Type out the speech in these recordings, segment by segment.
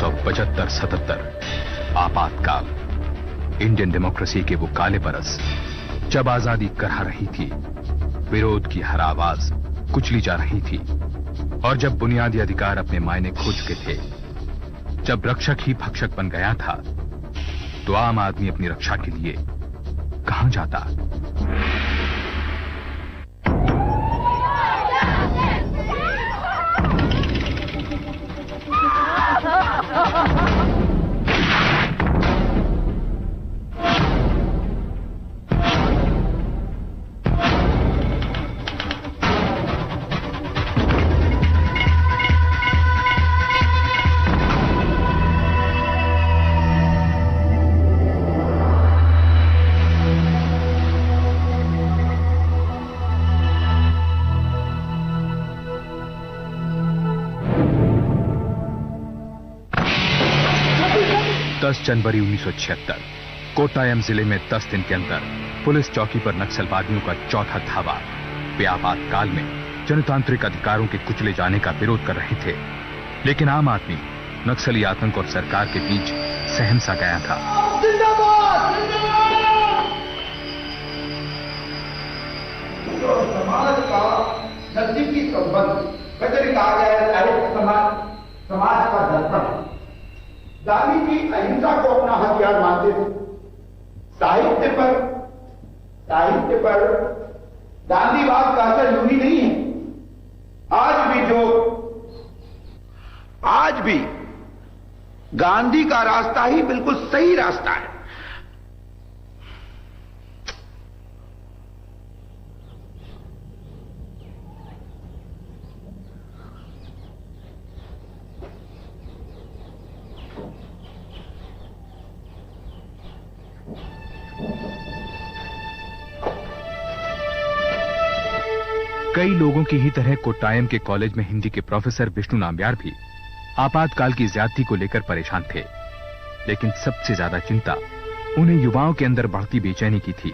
1975-77 आपातकाल, Indian democracy के वो काले बरस जब आजादी करहा रही थी, विरोध की हर आवाज कुचली जा रही थी और जब बुनियादी अधिकार अपने मायने खो चुके थे, जब रक्षक ही भक्षक बन गया था, तो आम आदमी अपनी रक्षा के लिए कहां जाता? जनवरी 1976 कोट्टायम जिले में 10 दिन के अंदर पुलिस चौकी पर नक्सलवादियों का चौथा धावा। वे आपातकाल में जनतांत्रिक अधिकारों के कुचले जाने का विरोध कर रहे थे, लेकिन आम आदमी नक्सली आतंक और सरकार के बीच सहम सा गया था। समाज का नजदीकी संबंध कहा गया समाज का दर्पण। गांधी जी अहिंसा को अपना हथियार मानते थे। साहित्य पर गांधीवाद का असर यूं ही नहीं है। आज भी गांधी का रास्ता ही बिल्कुल सही रास्ता है। कई लोगों की ही तरह कोट्टायम के कॉलेज में हिंदी के प्रोफेसर विष्णु नाम्बियार भी आपातकाल की ज्यादती को लेकर परेशान थे, लेकिन सबसे ज्यादा चिंता उन्हें युवाओं के अंदर बढ़ती बेचैनी की थी।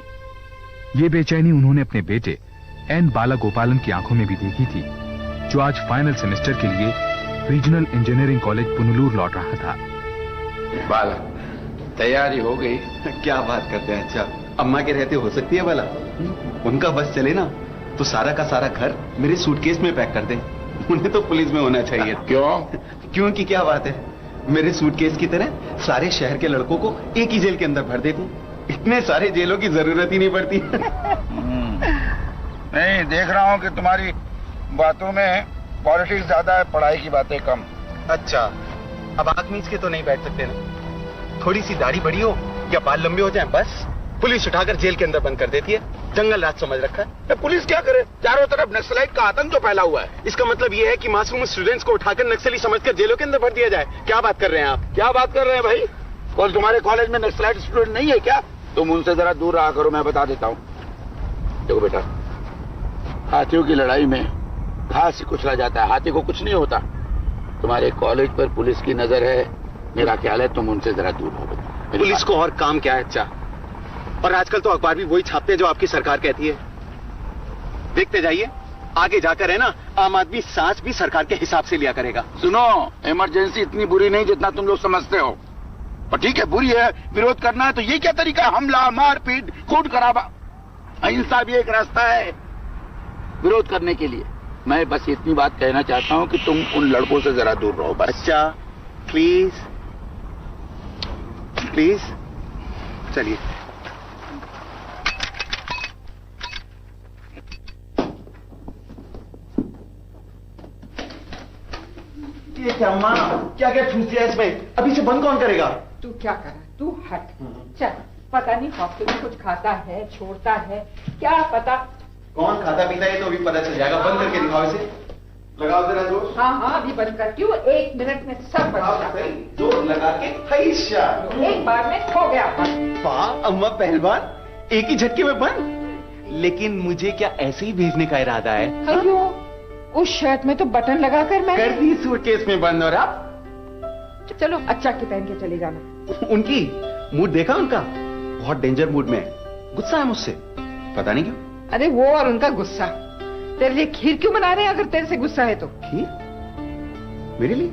ये बेचैनी उन्होंने अपने बेटे एन बालागोपालन की आंखों में भी देखी थी, जो आज फाइनल सेमेस्टर के लिए रीजनल इंजीनियरिंग कॉलेज पुनलूर लौट रहा था। बाला, तैयारी हो गई? क्या बात करते हैं? अच्छा, अम्मा के रहते हो सकती है बाला? उनका बस चले ना तो सारा का सारा घर मेरे सूटकेस में पैक कर दे। उन्हें तो पुलिस में होना चाहिए। क्यों की क्या बात है, मेरे सूटकेस की तरह सारे शहर के लड़कों को एक ही जेल के अंदर भर देती। इतने सारे जेलों की जरूरत ही नहीं पड़ती। नहीं, देख रहा हूँ कि तुम्हारी बातों में पॉलिटिक्स ज्यादा है, पढ़ाई की बातें कम। अच्छा, अब आंख मीच के तो नहीं बैठ सकते ना। थोड़ी सी दाढ़ी बड़ी हो या बाल लंबे हो जाएं, बस पुलिस उठाकर जेल के अंदर बंद कर देती है। जंगल राज समझ रखा है। पुलिस क्या करे? चारों तरफ नक्सलाइट का आतंक जो फैला हुआ है। इसका मतलब ये है कि मासूम स्टूडेंट्स को उठाकर नक्सली समझकर जेलों के अंदर भर दिया जाए। क्या बात कर रहे हैं आप? क्या बात कर रहे हैं भाई? और तुम्हारे कॉलेज में नक्सलाइट स्टूडेंट नहीं है क्या? तुम उनसे जरा दूर रहा करो, मैं बता देता हूँ। देखो बेटा, हाथियों की लड़ाई में घास ही कुचला जाता है, हाथी को कुछ नहीं होता। तुम्हारे कॉलेज पर पुलिस की नजर है, मेरा ख्याल है तुम उनसे जरा दूर रहो। पुलिस को और काम क्या है? अच्छा, और आजकल तो अखबार भी वही छापते हैं जो आपकी सरकार कहती है। देखते जाइए, आगे जाकर है ना, आम आदमी सांस भी सरकार के हिसाब से लिया करेगा। सुनो, इमरजेंसी इतनी बुरी नहीं जितना तुम लोग समझते हो। पर ठीक है, बुरी है, विरोध करना है तो ये क्या तरीका है? हमला, मारपीट, खून खराबा। अहिंसा भी एक रास्ता है विरोध करने के लिए। मैं बस इतनी बात कहना चाहता हूँ कि तुम उन लड़कों से जरा दूर रहो बस। अच्छा, प्लीज प्लीज, चलिए। ये क्या माँ, क्या क्या ठूस दिया इसमें? अभी से बंद कौन करेगा? तू क्या कर रहा है? तू हट। चल, पता नहीं हॉस्टल में कुछ खाता है, छोड़ता है, क्या पता। कौन खाता पीता है तो अभी पता चल जाएगा। बंद करके दिखाओ इसे। लगाओ जरा जोर। हाँ, अभी बंद करती हूँ। 1 मिनट में सब बंद हो जाएगा। जोर लगा के हैशा। एक बार में हो गया। वाह अम्मा पहलवान, एक ही झटके में बंद। लेकिन मुझे क्या ऐसे ही भेजने का इरादा है? क्यों? उस शर्ट में तो बटन लगाकर मैं कर दी सूटकेस में बंद। और आप चलो अच्छा के पहन के चले जाना। उनकी मूड देखा उनका? बहुत डेंजर मूड में, गुस्सा है मुझसे, पता नहीं क्यों। अरे वो और उनका गुस्सा। तेरे लिए खीर क्यों बना रहे हैं अगर तेरे से गुस्सा है तो? खीर? मेरे लिए?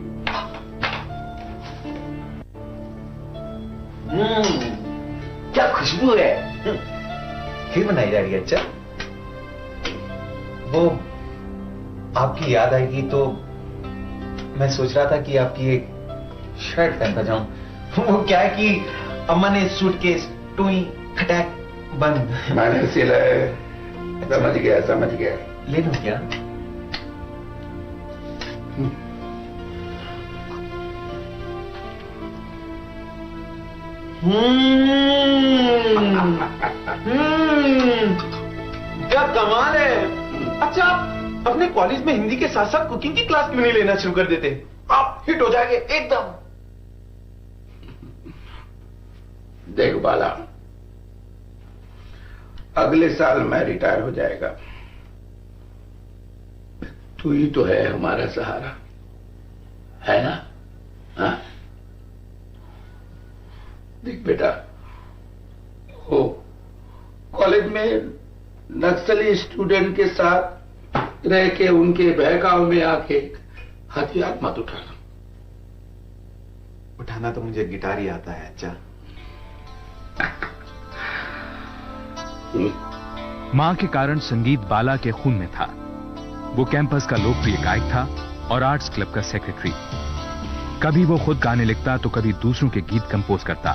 क्या खुशबू है। खीर बनाई जा रही है। अच्छा, वो आपकी याद आएगी तो मैं सोच रहा था कि आपकी एक शर्ट पहनता जाऊं। वो क्या है कि अम्मा ने सूटकेस टुई खटैक बंद मैंने सिलाया। समझ गया समझ गया। ले लूं क्या? क्या कमाल है। अच्छा, आप अपने कॉलेज में हिंदी के साथ साथ कुकिंग की क्लास क्यों नहीं लेना शुरू कर देते? आप हिट हो जाएंगे एकदम। देख बाला, अगले साल मैं रिटायर हो जाएगा। तू ही तो है हमारा सहारा, है ना? हाँ? देख बेटा, वो कॉलेज में नक्सली स्टूडेंट के साथ रह के उनके बहकाव में आके हथियार मत उठाना। उठाना तो मुझे गिटार ही आता है। अच्छा, मां के कारण संगीत बाला के खून में था। वो कैंपस का लोकप्रिय गायक था और आर्ट्स क्लब का सेक्रेटरी। कभी वो खुद गाने लिखता तो कभी दूसरों के गीत कंपोज करता।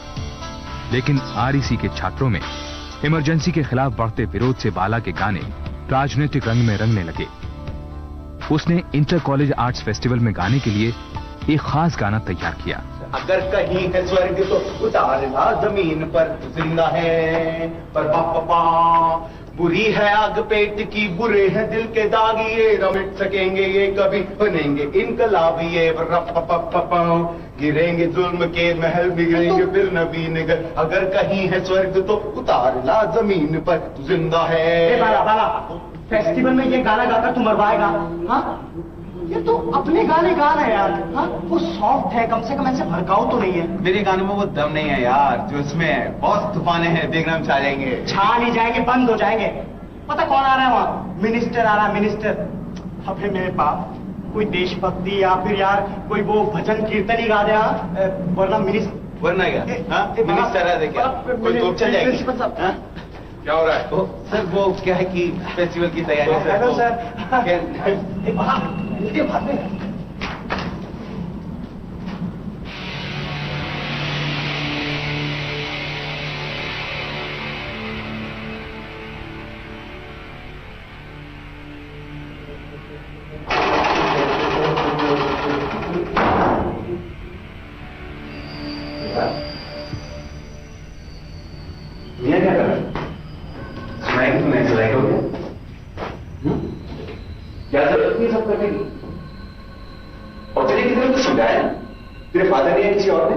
लेकिन आरईसी के छात्रों में इमरजेंसी के खिलाफ बढ़ते विरोध से बाला के गाने राजनीतिक रंग में रंगने लगे। उसने इंटर कॉलेज आर्ट्स फेस्टिवल में गाने के लिए एक खास गाना तैयार किया। अगर कहीं है स्वर्ग तो उतारना जमीन पर, जिंदा है पर पापा, बुरी है आग पेट की, बुरे हैं दिल के दाग, ये न मिट सकेंगे ये कभी, बनेंगे इनकलाब ये गिरेंगे जुल्म के महल, बिगड़ेंगे फिर नबी निगर। अगर कहीं है स्वर्ग तो उतारना जमीन पर, जिंदा है। बाला बाला, फेस्टिवल में ये गाना गाकर तू मरवाएगा? हाँ, ये तो अपने गाने गा रहे हैं यार। हाँ, वो सॉफ्ट है, कम से कम ऐसे भड़काऊ तो नहीं है। मेरे गाने में वो दम नहीं है यार जो इसमें बहुत तूफाने हैं, देखना हम छा जाएंगे। छा नहीं जाएंगे, बंद हो जाएंगे। पता कौन आ रहा है वहाँ? मिनिस्टर आ रहा है, मिनिस्टर। अबे मेरे बाप, कोई देशभक्ति या फिर यार कोई वो भजन कीर्तन ही गा दे। वरना मिनिस्टर, वरना क्या? मिनिस्टर है, देखिए कोई तोप चल जाएगी। क्या हो रहा है? सर वो क्या है कि फेस्टिवल की तैयारी। Hello sir. इसके बाद में ये क्या कर रहा है? सुनाई कि तुम्हें सुनाई हो गया? क्या जरूरत नहीं सब करने की? और तेरे किसी ने तो समझाया? तेरे फादर ने या किसी और ने?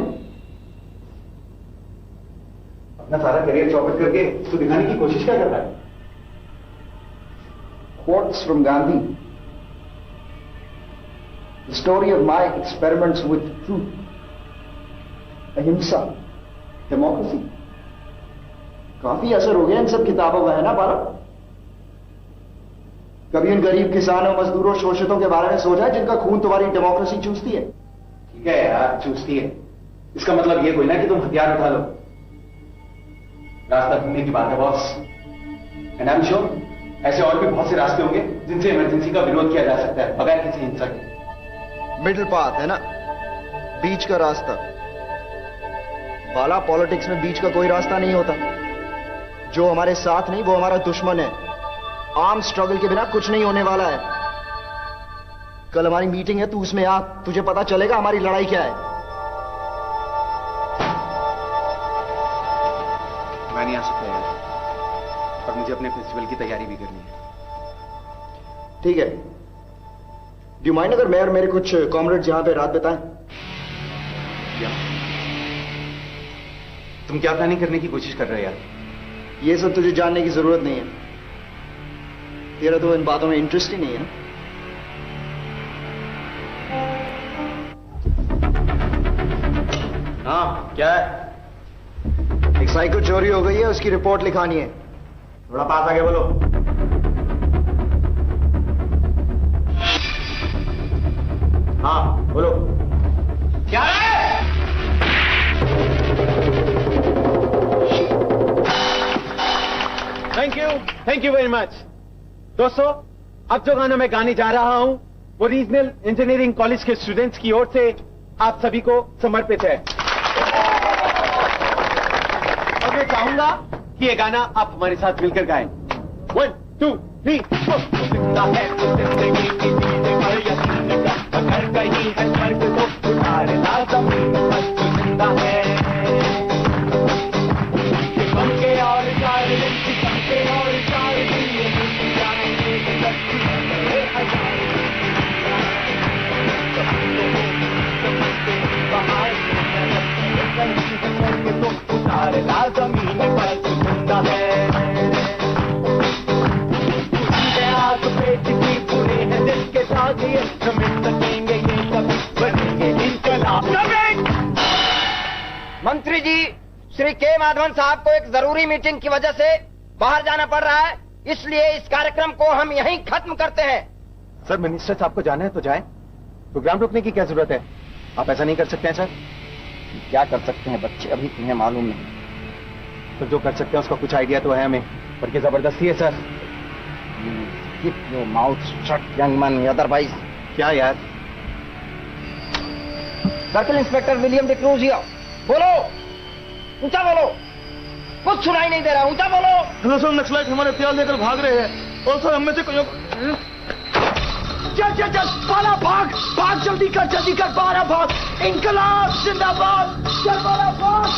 अपना सारा करियर चौपट करके उसको दिखाने की कोशिश क्या कर रहा है? Quotes from Gandhi. The story of my experiments with truth, ahimsa, democracy. काफी असर हो गया इन सब किताबों का, है ना बाला? कभी इन गरीब किसानों, मजदूरों, शोषितों के बारे में सोचा है जिनका खून तुम्हारी डेमोक्रेसी चूसती है? ठीक है यार, चूसती है। इसका मतलब ये कोई ना कि तुम हथियार उठा लो। रास्ता ढूंढने की बात है boss. And I am sure ऐसे और भी बहुत से रास्ते होंगे जिनसे इमरजेंसी का विरोध किया जा सकता है बगैर किसी हिंसा के। मिडिल पाथ है ना, बीच का रास्ता। बाला, पॉलिटिक्स में बीच का कोई रास्ता नहीं होता। जो हमारे साथ नहीं वो हमारा दुश्मन है। आर्म स्ट्रगल के बिना कुछ नहीं होने वाला है। कल हमारी मीटिंग है, तू उसमें आ, तुझे पता चलेगा हमारी लड़ाई क्या है। मैं नहीं आ सकता यार, और मुझे अपने फेस्टिवल की तैयारी भी करनी है। ठीक है, डू यू माइंड अगर मैं और मेरे कुछ कॉमरेड्स यहां पे रात बिताएं? क्या? तुम क्या प्लानिंग करने की कोशिश कर रहे हो यार? ये सब तुझे जानने की जरूरत नहीं है। तेरा तो इन बातों में इंटरेस्ट ही नहीं है ना। हाँ, क्या है? एक साइकिल चोरी हो गई है, उसकी रिपोर्ट लिखानी है। थोड़ा पास आगे बोलो। हाँ बोलो। क्या है? Thank you very much. दोस्तों, अब जो गाना मैं गाने जा रहा हूं वो रीजनल इंजीनियरिंग कॉलेज के स्टूडेंट्स की ओर से आप सभी को समर्पित है। और मैं चाहूंगा कि ये गाना आप हमारे साथ मिलकर गाएं। 1 2 3 जिंदा है तो जिंदगी की अगर कहीं है स्वर्ग तो उतारे लाजम जिंदा है के और चार के और चार तो उतारे लाजम पर जिंदा है जिसके साथ ये समझ सकेंगे ये कभी बनेंगे इनकलाब। मंत्री जी, श्री के माधवन साहब को एक जरूरी मीटिंग की वजह से बाहर जाना पड़ रहा है, इसलिए इस कार्यक्रम को हम यहीं खत्म करते हैं। सर, मिनिस्टर साहब को जाना है तो जाए, प्रोग्राम रोकने की क्या जरूरत है? आप ऐसा नहीं कर सकते हैं सर? क्या कर सकते हैं बच्चे, अभी तुम्हें मालूम नहीं। तो जो कर सकते हैं उसका कुछ आइडिया तो है हमें, पर ये जबरदस्ती है sir. Keep your mouth shut, young man, otherwise। क्या यार? Circle inspector William D'Cruz here. बोलो, ऊंचा बोलो, कुछ सुनाई नहीं दे रहा, ऊंचा बोलो। हेलो सर, नक्सलाइट हमारे हथियार लेकर भाग रहे हैं और सर हम में से कोई चल बाला भाग, भाग जल्दी कर बाला भाग, इंकलाब जिंदाबाद, चल बाला भाग।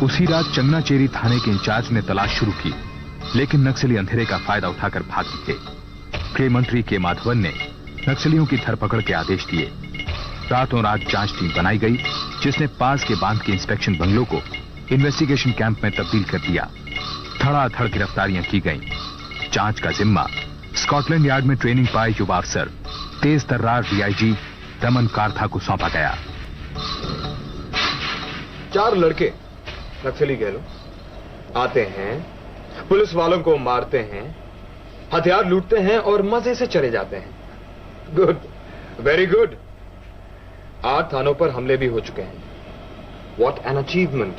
उसी रात चंगनाचेरी थाने के इंचार्ज ने तलाश शुरू की, लेकिन नक्सली अंधेरे का फायदा उठाकर भाग निकले। गृह मंत्री के माधवन ने नक्सलियों की धरपकड़ के आदेश दिए। रातों रात जांच टीम बनाई गई, जिसने पास के बांध के इंस्पेक्शन बंगलों को इन्वेस्टिगेशन कैंप में तब्दील कर दिया। धड़ाधड़ गिरफ्तारियां की गईं। जांच का जिम्मा स्कॉटलैंड यार्ड में ट्रेनिंग पाए युवा अफसर तेज तर्रार डीआईजी रमन काथा को सौंपा गया। 4 लड़के नक्सली कह लो आते हैं, पुलिस वालों को मारते हैं, हथियार लूटते हैं और मजे से चले जाते हैं। Good, very good. 8 थानों पर हमले भी हो चुके हैं। What an achievement.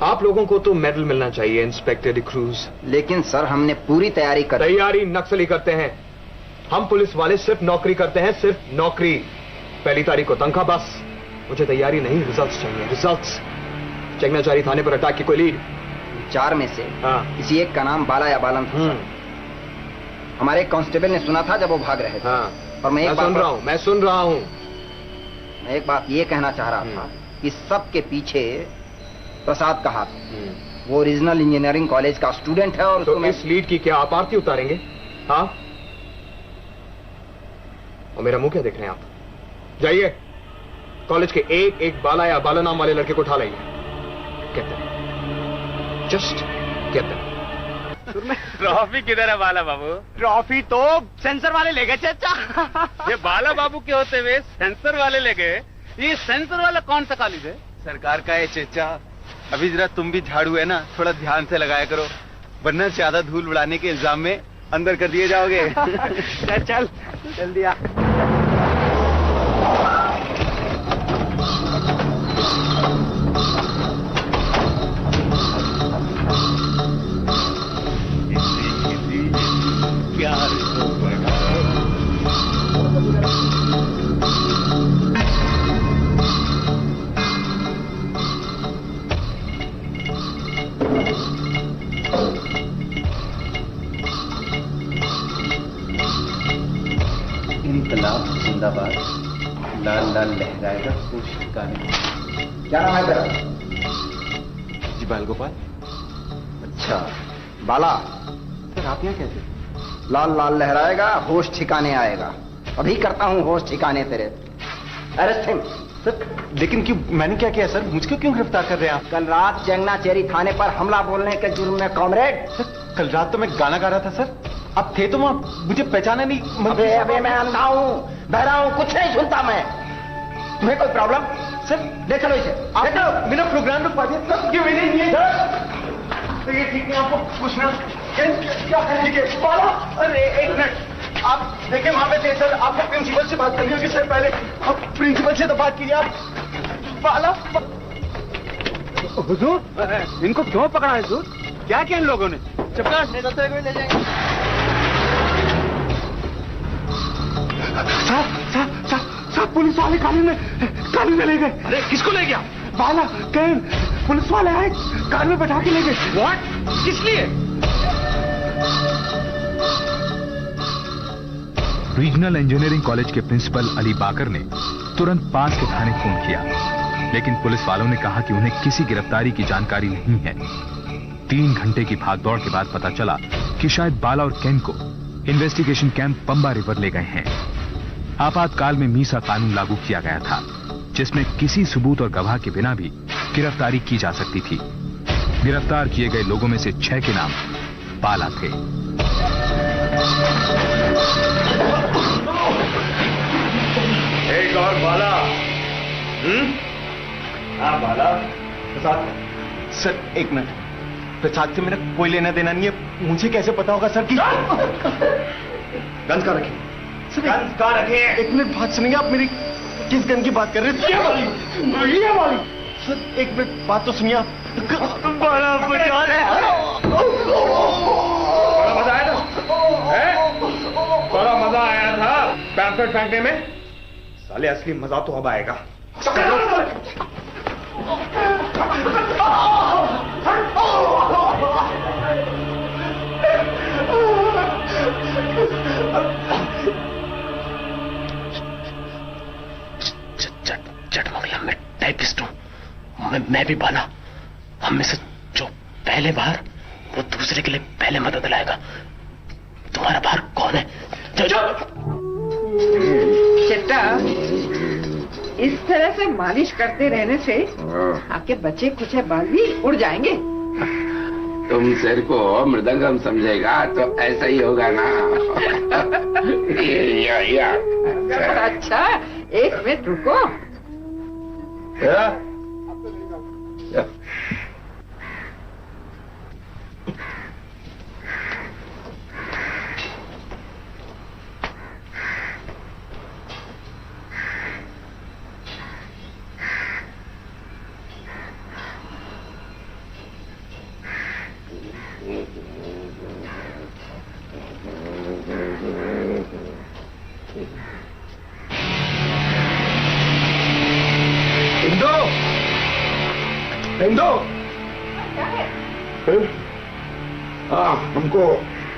आप लोगों को तो मेडल मिलना चाहिए इंस्पेक्टर डिक्रूज। लेकिन सर, हमने पूरी तैयारी कर। तैयारी नक्सली करते हैं, हम पुलिस वाले सिर्फ नौकरी करते हैं, सिर्फ नौकरी। पहली तारीख को तनख्वाह बस। मुझे तैयारी नहीं, रिजल्ट्स चाहिए, रिजल्ट्स। चंगनाचेरी थाने पर अटैक की कोई लीड? 4 में से किसी एक का नाम बाला या बालन था। हमारे कांस्टेबल ने सुना था जब वो भाग रहे थे। और मैं सुन रहा हूं। मैं एक बात ये कहना चाह रहा था कि सबके पीछे प्रसाद का हाथ। वो रीजनल इंजीनियरिंग कॉलेज का स्टूडेंट है और तो इस लीड की क्या आप आरती उतारेंगे? हाँ, और मेरा मुंह क्या देख रहे हैं आप? जाइए, कॉलेज के एक बाला या बाला नाम वाले लड़के को उठा लाइए। कहते हैं जस्ट कहते हैं। ट्रॉफी किधर है बाला बाबू? ट्रॉफी तो सेंसर वाले ले गए चाचा। ये बाला बाबू के होते हुए सेंसर वाले ले गए? ये सेंसर वाला कौन सा कॉलेज है? सरकार का है चेचा। अभी जरा तुम भी झाड़ू है ना, थोड़ा ध्यान से लगाया करो, वरना ज्यादा धूल उड़ाने के इल्जाम में अंदर कर दिए जाओगे। चल जल्दी आ। इंकलाब जिंदाबाद, लाल लाल लहराएगा कुछ गाने। क्या नाम है तेरा? जी बाल गोपाल। अच्छा बाला, सर आप यहाँ कैसे? लाल लाल लहराएगा, होश ठिकाने आएगा। अभी करता हूँ होश ठिकाने तेरे। Arrest him. सर लेकिन क्यों, मैंने क्या किया सर? मुझको क्यों गिरफ्तार कर रहे हैं आप? कल रात चंगनाचेरी थाने पर हमला बोलने के जुर्म में कॉमरेड। सर कल रात तो मैं गाना गा रहा था सर, आप थे तो वहां, मुझे पहचाना नहीं। अबे मैं अंधा हूँ, बहरा हूँ, कुछ नहीं सुनता मैं। तुम्हें कोई प्रॉब्लम? सर देख लो इसे, देख लो। बिना प्रोग्राम में पार्टी क्यों नहीं है? तो ये ठीक है, आपको पूछना क्या है? बाला, अरे एक मिनट, आप देखिए वहां पे थे सर, आपको प्रिंसिपल से बात करनी होगी सर। पहले आप प्रिंसिपल से तो बात कीजिए आप। बाला, हुजूर, इनको क्यों पकड़ा है हुजूर? क्या किया इन लोगों ने? चपका ले जाएंगे। साहब पुलिस वाले कानून में ले गए। अरे किसको ले गया? बाला कैन। पुलिस वाले आए, कार में बैठा के ले गए। व्हाट? किस लिए? रीजनल इंजीनियरिंग कॉलेज के प्रिंसिपल अली बाकर ने तुरंत पास के थाने फोन किया, लेकिन पुलिस वालों ने कहा कि उन्हें किसी गिरफ्तारी की जानकारी नहीं है। 3 घंटे की भागदौड़ के बाद पता चला कि शायद बाला और केन को इन्वेस्टिगेशन कैंप पंबा रिवर ले गए हैं। आपातकाल में मीसा कानून लागू किया गया था, जिसमें किसी सबूत और गवाह के बिना भी गिरफ्तारी की जा सकती थी। गिरफ्तार किए गए लोगों में से 6 के नाम बाला थे। एक और बाला। हाँ बाला। प्रसाद सर, 1 मिनट। प्रसाद से मेरा कोई लेना देना नहीं है। मुझे कैसे पता होगा सर कि गन कहाँ रखे? गन कहाँ रखे? 1 मिनट बात सुनिए आप मेरी। किस गन की बात कर रहे हैं? ये वाली। सर 1 मिनट बात तो सुनिए आप। बड़ा मजा आया था। बड़ा मजा आया था पैंफलेट फेंकने में। साले असली मजा तो अब आएगा। चटमंगला में टाइपिस्ट हूं मैं भी बाला। हम में से जो पहले बाहर, वो दूसरे के लिए पहले मदद लाएगा। तुम्हारा बाहर कौन है? चट्टा, इस तरह से मालिश करते रहने से आपके बचे कुछ बाल भी उड़ जाएंगे। तुम सिर को मृदंगम समझेगा तो ऐसा ही होगा ना। या। अच्छा 1 मिनट रुको। हाँ, हमको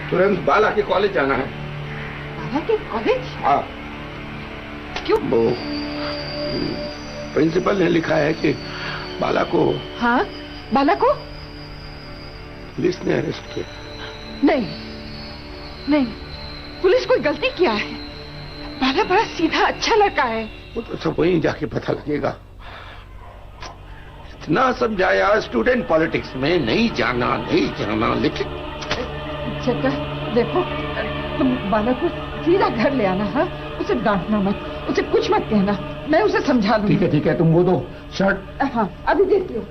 तुरंत बाला के कॉलेज जाना है। बाला के कॉलेज? हाँ। क्यों? वो प्रिंसिपल ने लिखा है कि बाला को। हाँ, बाला को पुलिस ने अरेस्ट किया। नहीं, पुलिस कोई गलती किया है। बाला बड़ा सीधा अच्छा लड़का है। वो तो सब वहीं जाके पता लगेगा। इतना समझाया, स्टूडेंट पॉलिटिक्स में नहीं जाना लेकिन। चक्का देखो, तुम बाला को सीधा घर ले आना। हाँ, उसे डांटना मत, उसे कुछ मत कहना। मैं उसे समझा लूंगी। ठीक है, तुम वो दो शर्ट। हाँ, अभी देख लो।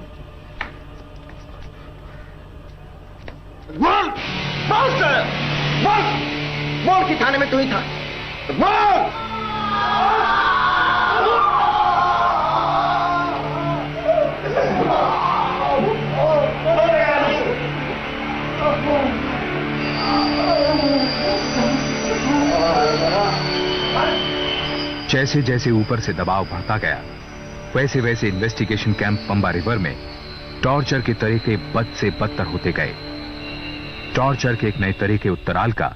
बोल कि थाने में तू ही था। जैसे जैसे ऊपर से दबाव बढ़ता गया, वैसे वैसे इन्वेस्टिगेशन कैंप पंबा रिवर में टॉर्चर के तरीके बद से बदतर होते गए। टॉर्चर के एक नए तरीके उत्तराल का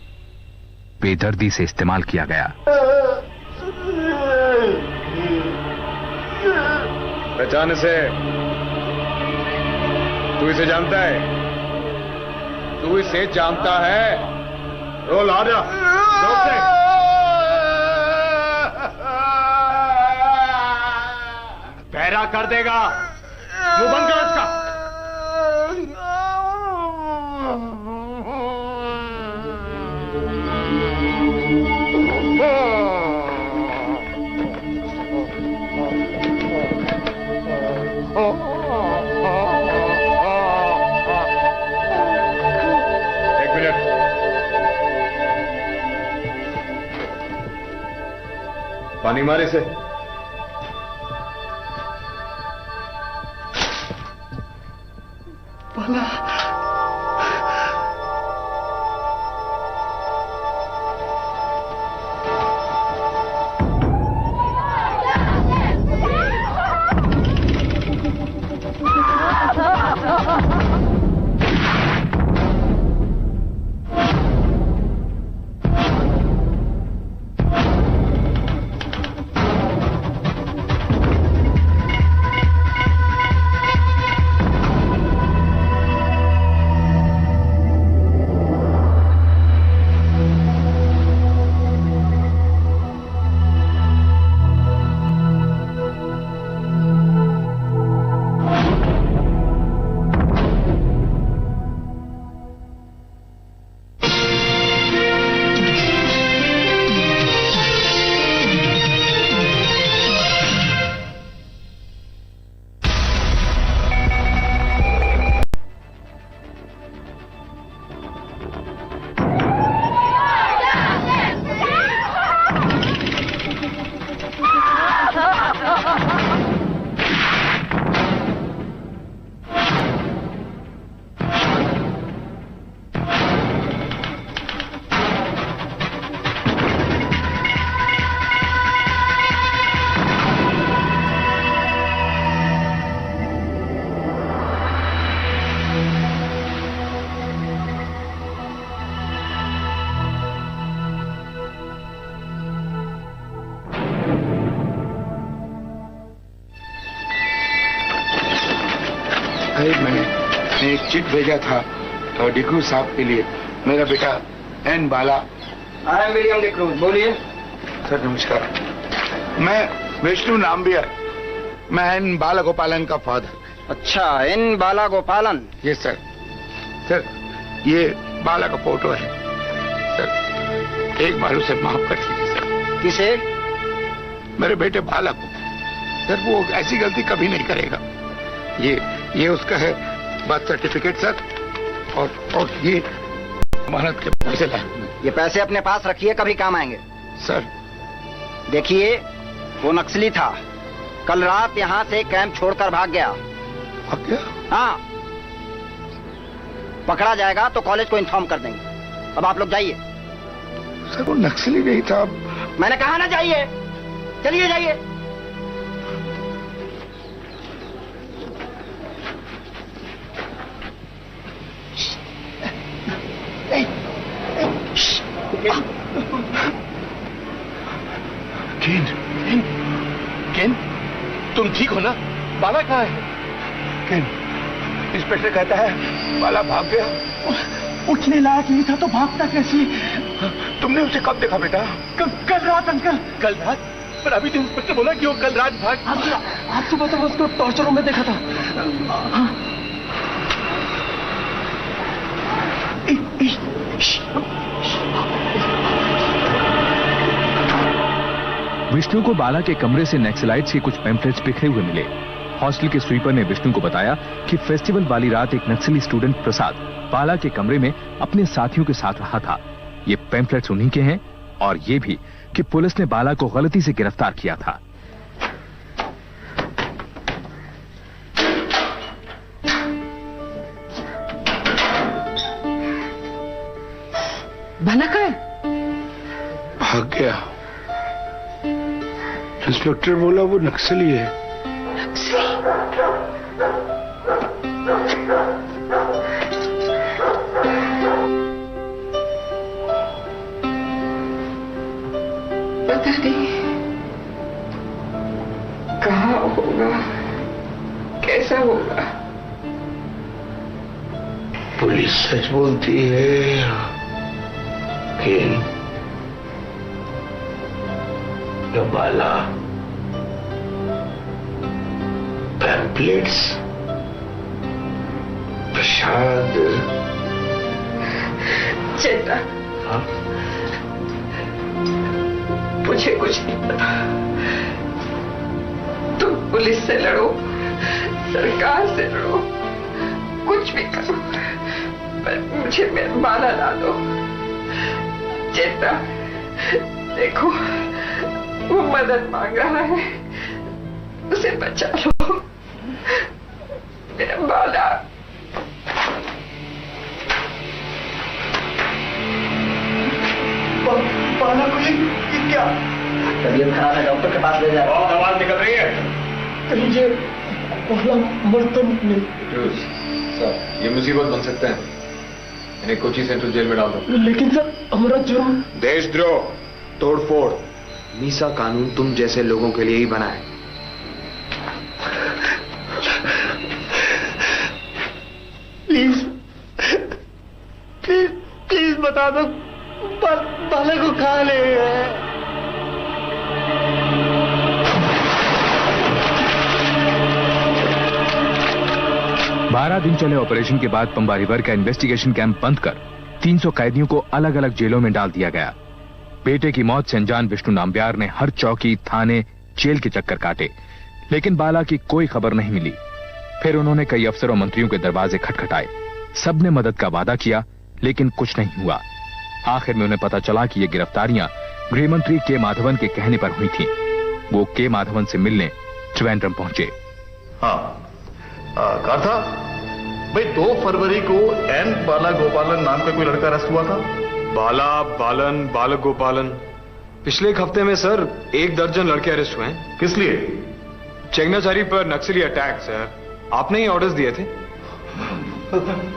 बेदर्दी से इस्तेमाल किया गया। पहचान से तू इसे जानता है? तू इसे जानता है? रोल आ जा जोर से। पैरा कर देगा, मुंह बंद कर उसका। एक मिनट। पानी मारे से। एक चिट भेजा था डिक्रूज साहब के लिए। मेरा बेटा N Bala. I am William D'Cruz, बोलिए। सर नमस्कार, मैं विष्णु नाम्बियार, मैं एन बाला गोपालन का फादर। अच्छा, एन बाला गोपालन। Yes sir. सर ये बाला का फोटो है सर, एक बार उसे माफ कर दीजिए सर। किसे? मेरे बेटे बाला को सर, वो ऐसी गलती कभी नहीं करेगा। ये उसका है बर्थ सर्टिफिकेट सर, और ये अमानत के पैसे लाए। ये पैसे अपने पास रखिए, कभी काम आएंगे। सर देखिए, वो नक्सली था, कल रात यहाँ से कैंप छोड़कर भाग गया। भाग गया? हाँ, पकड़ा जाएगा तो कॉलेज को इन्फॉर्म कर देंगे। अब आप लोग जाइए। सर वो नक्सली नहीं था। मैंने कहा ना जाइए, चलिए जाइए। केन, तुम ठीक हो ना? बाला कहाँ है? केन, इंस्पेक्टर कहता है बाला भाग गया। उठने लायक नहीं था तो भागता कैसे? तुमने उसे कब देखा बेटा? कल रात अंकल। कल रात? पर अभी तो इंस्पेक्टर बोला कि वो कल रात भाग। आज सुबह तक उसको टॉर्चर रूम में देखा था। विष्णु को बाला के कमरे से नक्सलाइट्स के कुछ पैम्फलेट्स बिखरे हुए मिले। हॉस्टल के स्वीपर ने विष्णु को बताया कि फेस्टिवल वाली रात एक नक्सली स्टूडेंट प्रसाद बाला के कमरे में अपने साथियों के साथ रहा था। ये पैम्फलेट्स उन्हीं के हैं, और ये भी कि पुलिस ने बाला को गलती से गिरफ्तार किया था। बाला का है? भाग गया। इंस्पेक्टर बोला वो नक्सली है। नक्सली? पता नहीं कहाँ होगा, कैसा होगा। पुलिस सच बोलती है कि बाला पैम्पलेट्स प्रसाद। चेता, हाँ? मुझे कुछ नहीं पता। तुम पुलिस से लड़ो, सरकार से लड़ो, कुछ भी करो, पर मुझे मेरा बाला ला दो। चेता, देखो वो मदद मांग रहा है, उसे बचा लो। मेरा बाला। बाला को ये क्या? तबीयत खराब है, डॉक्टर के पास ले जाए। बहुत आवाज निकल रही है। कहीं ये बाला मर तो नहीं? सर ये मुसीबत बन सकते हैं, इन्हें कोची सेंट्रल जेल में डाल दो। लेकिन सर हमारा जुर्म। देशद्रोह, तोड़फोड़। मीसा कानून तुम जैसे लोगों के लिए ही बना है। प्लीज प्लीज प्लीज बता दो बाला को कहाँ ले गए? 12 दिन चले ऑपरेशन के बाद पंबा रिवर का इन्वेस्टिगेशन कैंप बंद कर 300 कैदियों को अलग अलग जेलों में डाल दिया गया। बेटे की मौत से अनजान विष्णु नाम्बियार ने हर चौकी, थाने, जेल के चक्कर काटे, लेकिन बाला की कोई खबर नहीं मिली। फिर उन्होंने कई अफसरों, मंत्रियों के दरवाजे खटखटाए। सबने मदद का वादा किया, लेकिन कुछ नहीं हुआ। आखिर में उन्हें पता चला कि ये गिरफ्तारियां गृह मंत्री के माधवन के कहने पर हुई थीं। वो के माधवन से मिलने त्रिवेंद्रम पहुंचे। हाँ, कहा था भाई 2 फरवरी को एन बाला गोपालन नाम का कोई लड़का अरेस्ट हुआ था। बाला, बालन, बालक गोपालन। पिछले एक हफ्ते में सर 1 दर्जन लड़के अरेस्ट हुए हैं। किस लिए? चेंगनाचारी पर नक्सली अटैक सर। आपने ही ऑर्डर्स दिए थे।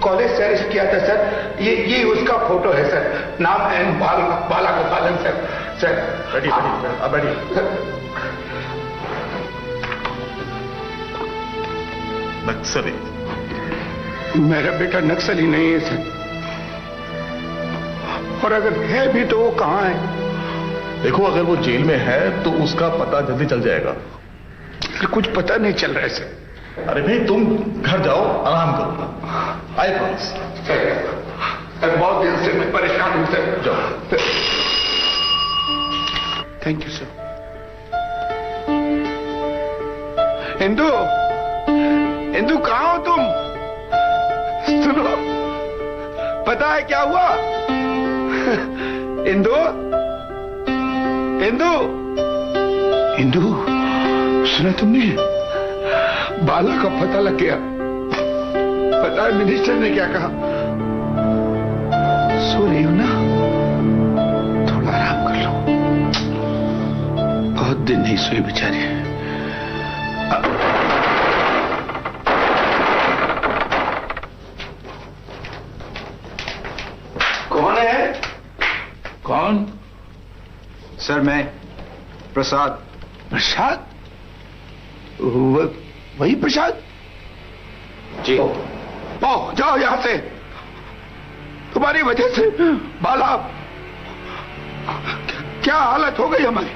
कॉलेज से अरेस्ट किया था सर। ये उसका फोटो है सर, नाम एन बाला गोपालन सर। सर बैठिए। नक्सली मेरा बेटा नक्सली नहीं है सर, और अगर है भी तो वो कहाँ है? देखो, अगर वो जेल में है तो उसका पता जल्दी चल जाएगा। कुछ पता नहीं चल रहा है सर। अरे भाई, तुम घर जाओ, आराम करो। I promise. सर, बहुत दिन से मैं परेशान हूं सर। जाओ। Thank you sir. Indu, Indu कहाँ हो तुम? सुनो, पता है क्या हुआ? इंदु, इंदु, इंदु, सुना तुमने? बाला का पता लग गया। पता है मिनिस्टर ने क्या कहा? सो रही हो ना? थोड़ा आराम कर लो। बहुत दिन नहीं सोई बेचारी। कौन है? कौन? सर, मैं प्रसाद। प्रसाद? वही प्रसाद? जी। ओह, जाओ यहां से। तुम्हारी वजह से बाला, क्या हालत हो गई हमारी।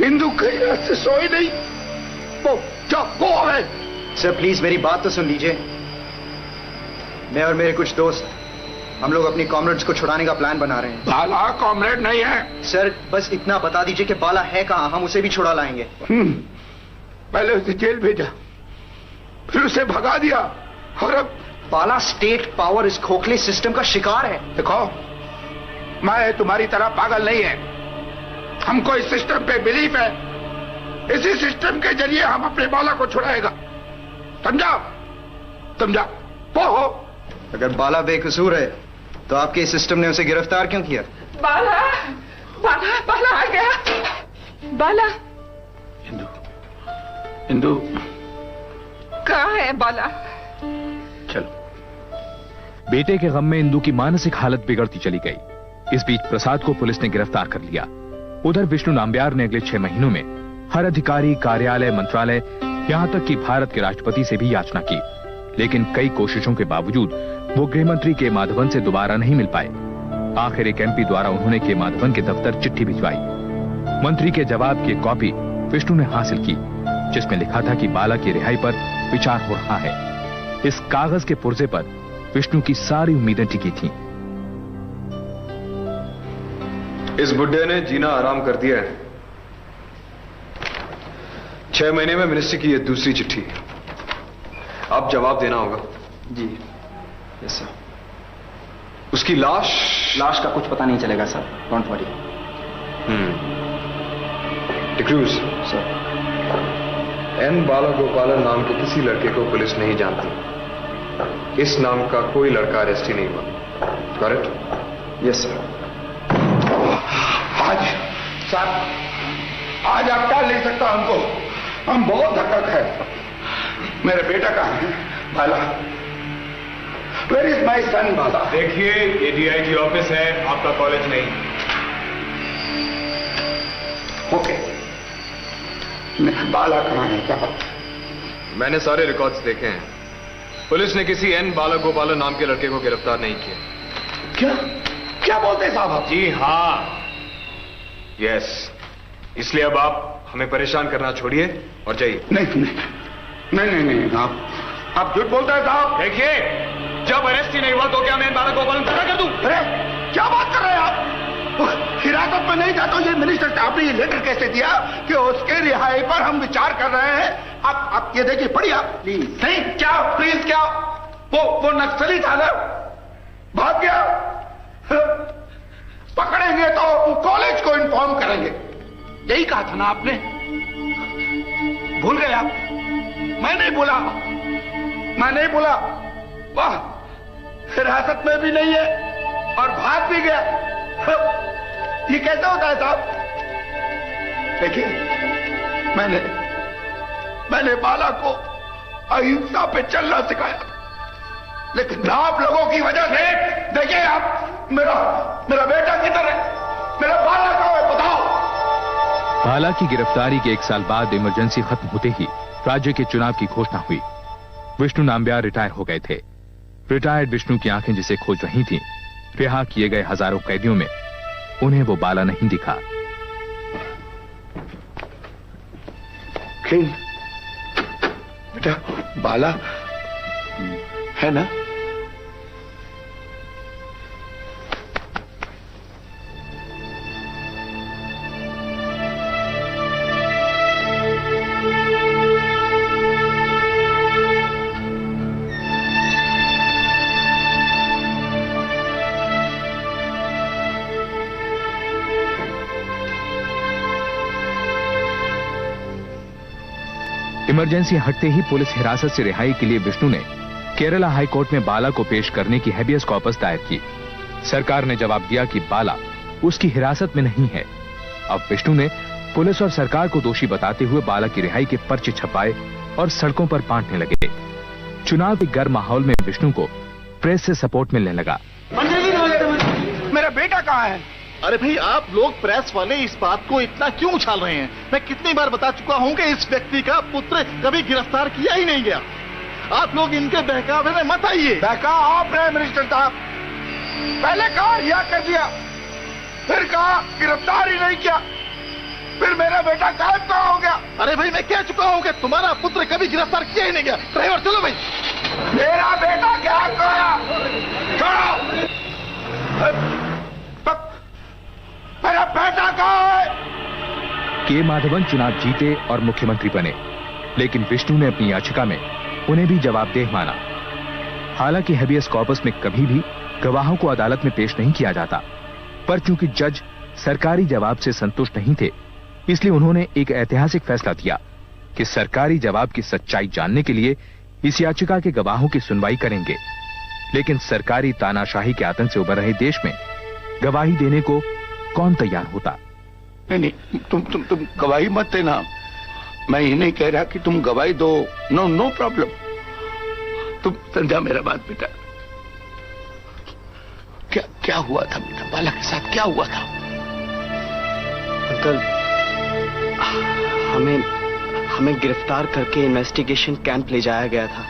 हिंदू कहीं रात से सोई नहीं। वो जाओ, वो है। सर प्लीज मेरी बात तो सुन लीजिए। मैं और मेरे कुछ दोस्त, हम लोग अपनी कॉमरेड्स को छुड़ाने का प्लान बना रहे हैं। बाला कॉमरेड नहीं है। सर बस इतना बता दीजिए कि बाला है कहां, हम उसे भी छुड़ा लाएंगे। पहले उसे जेल भेजा, फिर उसे भगा दिया, और अब बाला स्टेट पावर इस खोखले सिस्टम का शिकार है। देखो, मैं तुम्हारी तरह पागल नहीं है। हमको इस सिस्टम पे बिलीफ है। इसी सिस्टम के जरिए हम अपने बाला को छुड़ाएगा। समझा? समझा? वो हो। अगर बाला बेकसूर है तो आपके इस सिस्टम ने उसे गिरफ्तार क्यों किया? बाला, बाला, बाला आ गया। बाला। इंदु, इंदु कहाँ है बाला? चलो। बेटे के गम में इंदु की मानसिक हालत बिगड़ती चली गई। इस बीच प्रसाद को पुलिस ने गिरफ्तार कर लिया। उधर विष्णु नाम्बियार ने अगले 6 महीनों में हर अधिकारी, कार्यालय, मंत्रालय, यहां तक कि भारत के राष्ट्रपति से भी याचना की, लेकिन कई कोशिशों के बावजूद वो गृह मंत्री के माधवन से दोबारा नहीं मिल पाए। आखिर एक एमपी द्वारा उन्होंने के माधवन के दफ्तर चिट्ठी भिजवाई। मंत्री के जवाब की कॉपी विष्णु ने हासिल की, जिसमें लिखा था कि बाला की रिहाई पर विचार हो रहा है। इस कागज के पुर्जे पर विष्णु की सारी उम्मीदें टिकी थीं। इस बुड्ढे ने जीना आराम कर दिया है। 6 महीने में मिनिस्ट्री की यह दूसरी चिट्ठी। अब जवाब देना होगा। जी यस सर। उसकी लाश का कुछ पता नहीं चलेगा sir, don't worry. D'Cruz sir. N Bala Gopalan नाम के किसी लड़के को पुलिस नहीं जानती। इस नाम का कोई लड़का अरेस्ट ही नहीं हुआ। करेक्ट? Yes sir. आज साहब, आज आप टाल नहीं सकता हमको। हम बहुत धक्का है। मेरा बेटा कहाँ है? बाला, वेयर इज माई सन बाला? देखिए, ये डीआईजी ऑफिस है, आपका कॉलेज नहीं। ओके, बाला कहाँ है? कहा? मैंने सारे रिकॉर्ड्स देखे हैं। पुलिस ने किसी एन बाला गोपालन नाम के लड़के को गिरफ्तार नहीं किया। क्या क्या बोलते साहब आप? जी हाँ, यस। इसलिए अब आप हमें परेशान करना छोड़िए और जाइए। नहीं, आप झूठ बोलते हैं साहब। देखिए, जब अरेस्ट ही नहीं हुआ तो क्या मैं बाला गोपालन पैदा कर दूं? अरे क्या बात कर रहे हैं आप? हिरासत में नहीं था तो ये मिनिस्टर साहब ने ये लेटर कैसे दिया कि उसके रिहाई पर हम विचार कर रहे हैं? आप ये देखिए, पढ़िए आप प्लीज। नहीं, क्या प्लीज? क्या वो नक्सली था ना, भाग गया। पकड़ेंगे तो कॉलेज को इन्फॉर्म करेंगे, यही कहा था ना आपने? भूल गए आप? मैं नहीं बोला। वाह, हिरासत में भी नहीं है और भाग भी गया। ये कैसे होता है साहब? देखिए, मैंने बाला को अहिंसा पे चलना सिखाया, लेकिन आप लोगों की वजह से देखिए, आप मेरा बेटा किधर है? मेरा बाला कहाँ है? बताओ। बाला की गिरफ्तारी के 1 साल बाद इमरजेंसी खत्म होते ही राज्य के चुनाव की घोषणा हुई। विष्णु नाम्बियार रिटायर हो गए थे। रिटायर्ड विष्णु की आंखें जिसे खोज रही थीं, रिहा किए गए हजारों कैदियों में उन्हें वो बाला नहीं दिखा। किंग, बेटा बाला है ना? इमरजेंसी हटते ही पुलिस हिरासत से रिहाई के लिए विष्णु ने केरला हाई कोर्ट में बाला को पेश करने की हैबियस कॉर्पस दायर की। सरकार ने जवाब दिया कि बाला उसकी हिरासत में नहीं है। अब विष्णु ने पुलिस और सरकार को दोषी बताते हुए बाला की रिहाई के पर्चे छपाए और सड़कों पर बांटने लगे। चुनाव के गर्म माहौल में विष्णु को प्रेस से सपोर्ट मिलने लगा। मेरा बेटा कहाँ है? अरे भाई, आप लोग प्रेस वाले इस बात को इतना क्यों उछाल रहे हैं? मैं कितनी बार बता चुका हूं कि इस व्यक्ति का पुत्र कभी गिरफ्तार किया ही नहीं गया। आप लोग इनके बहकावे में मत आइए। बहकाव आपने मिनिस्टर साहब, पहले कहा रिहा कर दिया, फिर कहा गिरफ्तार ही नहीं किया, फिर मेरा बेटा गायब कहाँ हो गया? अरे भाई, मैं कह चुका हूं कि तुम्हारा पुत्र कभी गिरफ्तार किया ही नहीं गया। ड्राइवर चलो भाई। मेरा बेटा क्या गया? छोड़ो। मेरा बेटा कहाँ है? के माधवन चुनाव जीते और मुख्यमंत्री बने, लेकिन विष्णु ने अपनी याचिका में उन्हें भी जवाबदेह माना। हालांकि हैबियस कॉर्पस में कभी भी गवाहों को अदालत में पेश नहीं किया जाता, पर चूंकि जज सरकारी जवाब से संतुष्ट नहीं थे, इसलिए उन्होंने एक ऐतिहासिक फैसला दिया कि सरकारी जवाब की सच्चाई जानने के लिए इस याचिका के गवाहों की सुनवाई करेंगे। लेकिन सरकारी तानाशाही के आतंक से उबर रहे देश में गवाही देने को कौन तैयार होता? नहीं, तुम गवाही मत देना। मैं ये नहीं कह रहा कि तुम गवाही दो, नो प्रॉब्लम। तुम समझा मेरा बात बेटा? क्या हुआ था बेटा? बाला के साथ क्या हुआ था? अंकल, हमें गिरफ्तार करके इन्वेस्टिगेशन कैंप ले जाया गया था।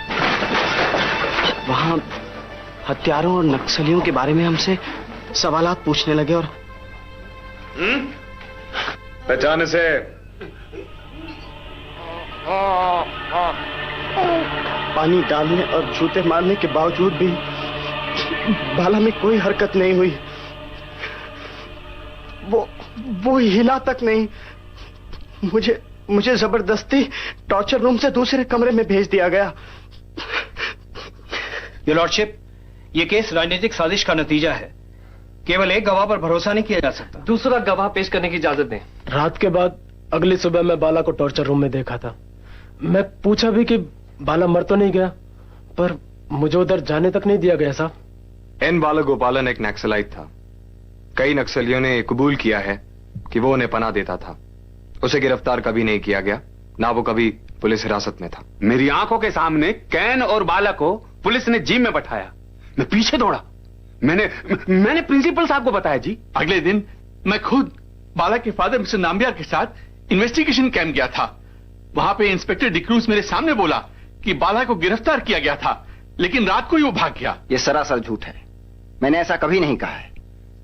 वहां हत्यारों और नक्सलियों के बारे में हमसे सवालात पूछने लगे और पहचाने से पानी डालने और जूते मारने के बावजूद भी बाला में कोई हरकत नहीं हुई। वो हिला तक नहीं। मुझे जबरदस्ती टॉर्चर रूम से दूसरे कमरे में भेज दिया गया। योर लॉर्डशिप, ये केस राजनीतिक साजिश का नतीजा है। केवल एक गवाह पर भरोसा नहीं किया जा सकता। दूसरा गवाह पेश करने की इजाजत दें। रात के बाद अगली सुबह मैं बाला को टॉर्चर रूम में देखा था। मैं पूछा भी कि बाला मर तो नहीं गया, पर मुझे उधर जाने तक नहीं दिया गया साहब। एन बाला गोपालन एक नक्सलाइट था। कई नक्सलियों ने कबूल किया है कि वो उन्हें पनाह देता था। उसे गिरफ्तार कभी नहीं किया गया, ना वो कभी पुलिस हिरासत में था। मेरी आंखों के सामने कैन और बाला को पुलिस ने जिम में बैठाया। मैं पीछे दौड़ा। मैंने प्रिंसिपल साहब को बताया जी। अगले दिन मैं खुद बाला के फादर मिस्टर नाम्बियार के साथ इन्वेस्टिगेशन कैंप गया था। वहां पे इंस्पेक्टर डिक्रूज मेरे सामने बोला कि बाला को गिरफ्तार किया गया था, लेकिन रात को ही वो भाग गया। ये सरासर झूठ है। मैंने ऐसा कभी नहीं कहा है।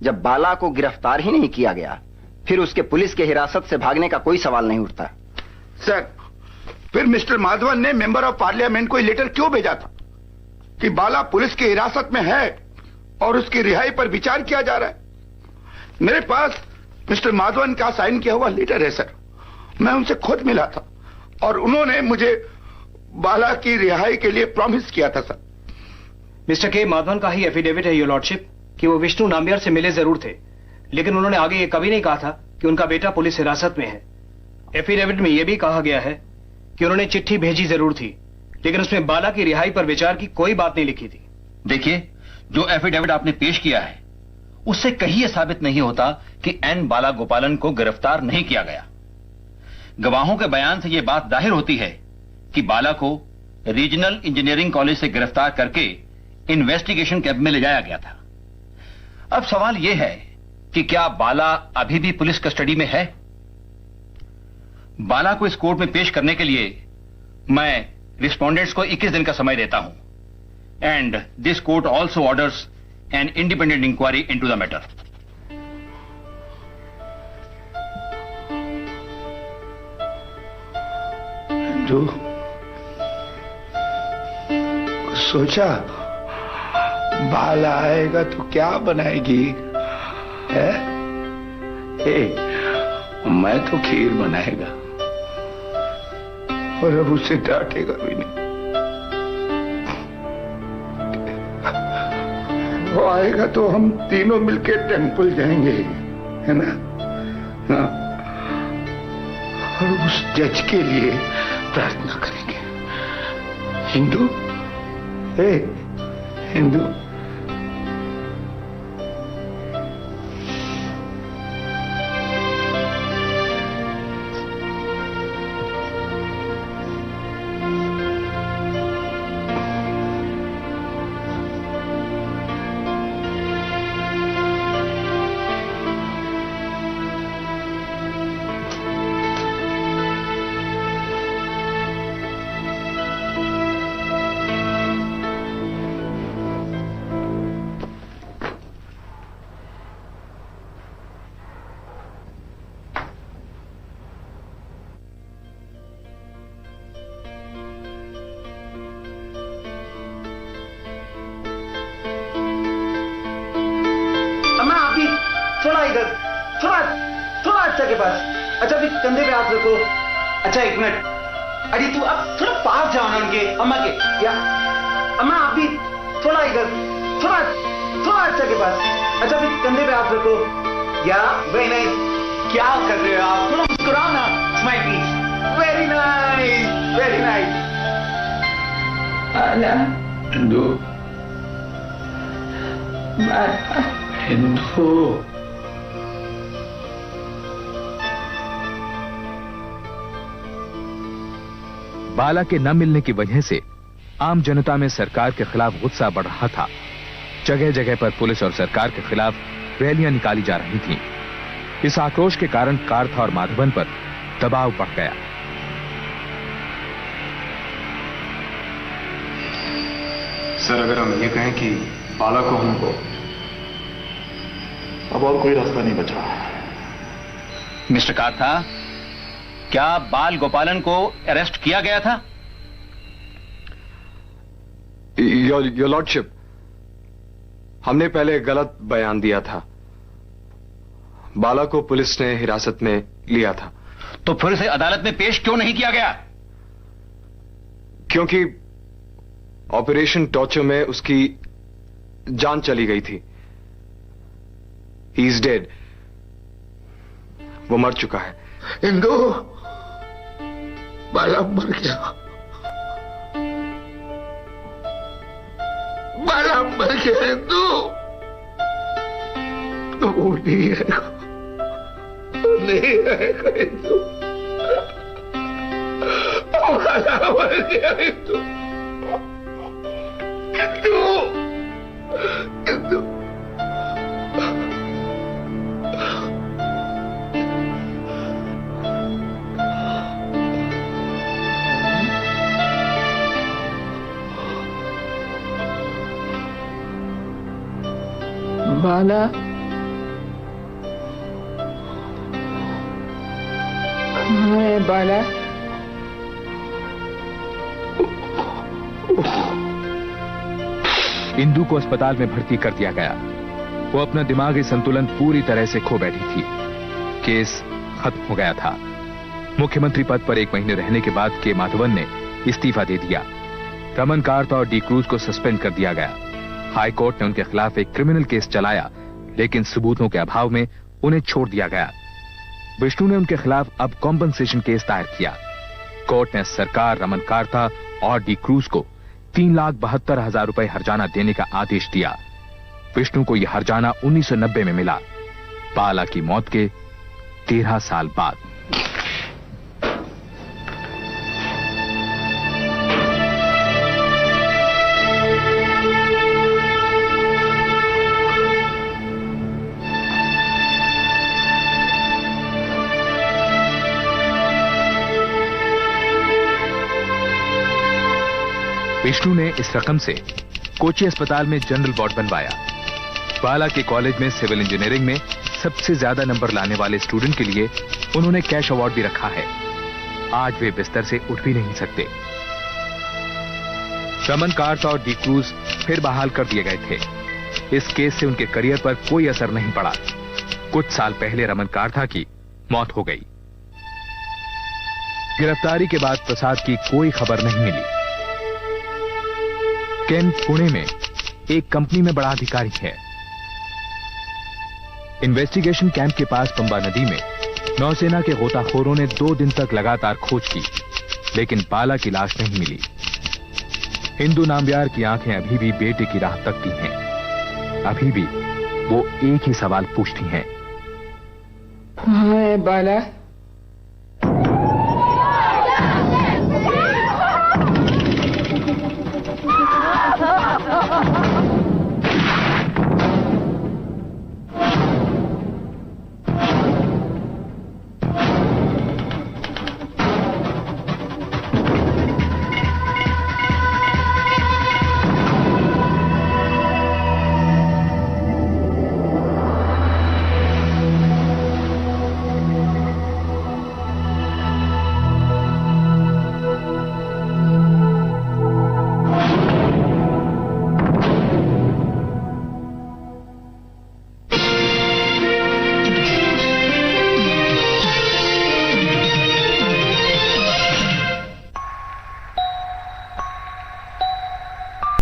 जब बाला को गिरफ्तार ही नहीं किया गया, फिर उसके पुलिस के हिरासत से भागने का कोई सवाल नहीं उठता। सर, फिर मिस्टर माधवन ने मेंबर ऑफ पार्लियामेंट को लेटर क्यों भेजा था कि बाला पुलिस की हिरासत में है और उसकी रिहाई पर विचार किया जा रहा है? मेरे पास मिस्टर माधवन का साइन किया हुआ लेटर है सर। मैं उनसे खुद मिला था और उन्होंने मुझे बाला की रिहाई के लिए प्रॉमिस किया था सर। मिस्टर के माधवन का ही एफिडेविट है योर लॉर्डशिप कि वो विष्णु नाम्बियार से मिले जरूर थे, लेकिन उन्होंने आगे ये कभी नहीं कहा था कि उनका बेटा पुलिस हिरासत में है। एफिडेविट में यह भी कहा गया है कि उन्होंने चिट्ठी भेजी जरूर थी, लेकिन उसमें बाला की रिहाई पर विचार की कोई बात नहीं लिखी थी। देखिए, जो एफिडेविट आपने पेश किया है उससे कहीं यह साबित नहीं होता कि एन बाला गोपालन को गिरफ्तार नहीं किया गया। गवाहों के बयान से यह बात जाहिर होती है कि बाला को रीजनल इंजीनियरिंग कॉलेज से गिरफ्तार करके इन्वेस्टिगेशन कैंप में ले जाया गया था। अब सवाल यह है कि क्या बाला अभी भी पुलिस कस्टडी में है? बाला को इस कोर्ट में पेश करने के लिए मैं रिस्पोंडेंट्स को 21 दिन का समय देता हूं and this court also orders an independent inquiry into the matter. सोचा बाला आएगा तो क्या बनाएगी है? मैं तो खीर बनाएगा और अब उसे डांटेगा भी नहीं। वो आएगा तो हम तीनों मिलके टेंपल जाएंगे, है ना? हाँ। और उस जज के लिए प्रार्थना करेंगे। हिंदू, हिंदू, कंधे पे हाथ रखो। अच्छा एक मिनट, अरे तू अब थोड़ा पास जाओ ना उनके अम्मा के, या अम्मा आप भी थोड़ा इधर, थोड़ा थोड़ा अच्छा के पास। अच्छा फिर कंधे पे हाथ रखो। या वेरी नाइस। क्या कर रहे हो आप? थोड़ा मुस्कुराओ ना, smile please. Very nice, very nice. हिंदू, हिंदू, बाला के न मिलने की वजह से आम जनता में सरकार के खिलाफ गुस्सा बढ़ रहा था। जगह जगह पर पुलिस और सरकार के खिलाफ रैलियां निकाली जा रही थीं। इस आक्रोश के कारण कार्था और माधवन पर दबाव बढ़ गया। सर अगर हम ये कहें कि बाला को हमको अब और कोई रास्ता नहीं बचा। मिस्टर काथा, क्या बाल गोपालन को अरेस्ट किया गया था? योर लॉर्डशिप, हमने पहले गलत बयान दिया था। बाला को पुलिस ने हिरासत में लिया था। तो फिर से अदालत में पेश क्यों नहीं किया गया? क्योंकि ऑपरेशन टॉर्चर में उसकी जान चली गई थी। He is dead. वो मर चुका है। हिंदू, बाला मर गया। बाला मर गया हिंदू। तो वो नहीं आएगा, नहीं आएगा हिंदू। बाला मर गया हिंदू, हिंदू, हिंदू। बाला कहाँ है? बाला इंदू को अस्पताल में भर्ती कर दिया गया। वो अपना दिमागी संतुलन पूरी तरह से खो बैठी थी। केस खत्म हो गया था। मुख्यमंत्री पद पर 1 महीने रहने के बाद के माधवन ने इस्तीफा दे दिया। रमन कार्था और डी क्रूज को सस्पेंड कर दिया गया। हाई कोर्ट ने उनके खिलाफ एक क्रिमिनल केस चलाया, लेकिन सबूतों के अभाव में उन्हें छोड़ दिया गया। विष्णु ने उनके खिलाफ अब कॉम्पनसेशन केस दायर किया। कोर्ट ने सरकार, रमन कार्था और डी क्रूज को 3,72,000 रुपए हर्जाना देने का आदेश दिया। विष्णु को यह हर्जाना 1990 में मिला, बाला की मौत के 13 साल बाद। विष्णु ने इस रकम से कोची अस्पताल में जनरल वार्ड बनवाया। बाला के कॉलेज में सिविल इंजीनियरिंग में सबसे ज्यादा नंबर लाने वाले स्टूडेंट के लिए उन्होंने कैश अवार्ड भी रखा है। आज वे बिस्तर से उठ भी नहीं सकते। रमन कार्थ और डी क्रूज फिर बहाल कर दिए गए थे। इस केस से उनके करियर पर कोई असर नहीं पड़ा। कुछ साल पहले रमन कार्था की मौत हो गई। गिरफ्तारी के बाद प्रसाद की कोई खबर नहीं मिली। केन पुणे में एक कंपनी में बड़ा अधिकारी है। इन्वेस्टिगेशन कैंप के पास पंबा नदी में नौसेना के गोताखोरों ने 2 दिन तक लगातार खोज की, लेकिन बाला की लाश नहीं मिली। हिंदू नाम्बियार की आंखें अभी भी बेटे की राह तकती हैं। अभी भी वो एक ही सवाल पूछती हैं। हाँ बाला,